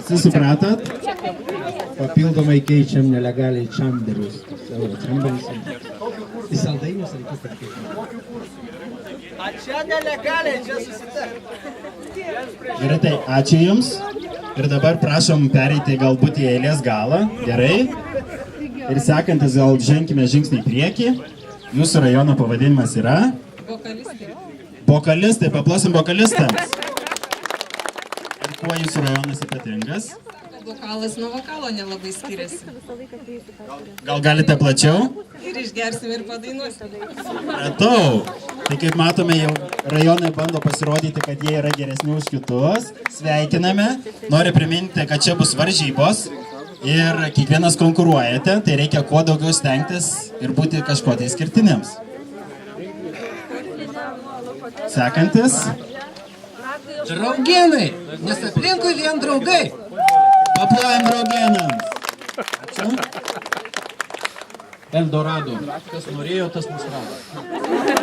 Visi supratot? Papildomai keičiam nelegaliai čamberius. Savo čamberius. Į saldainius reikia pakeisti. A čia nelegaliai, čia susitar. Gerai, tai ačiū Jums. Ir dabar prašom pereiti galbūt į eilės galą. Gerai. Ir sekantis gal ženkime žingsnį į priekį. Jūsų rajono pavadinimas yra? Vokalistai, paplosim vokalistams. Ir kuo jūsų rajonas ypatingas? Vokalas nuo vokalo nelabai skiriasi. Gal galite plačiau? Ir išgersim ir padainuosim. Matau. Tai kaip matome, jau rajonai bando pasirodyti, kad jie yra geresni už kitus. Sveikiname. Noriu priminti, kad čia bus varžybos. Ir kiekvienas konkuruojate. Tai reikia kuo daugiau stengtis ir būti kažkuo tai skirtinėms. Sekantis. Draugenai, nes aplinkui vien draugai. Paplojam draugenams. Ačiū. Eldorado. Kas norėjo, tas mus rado.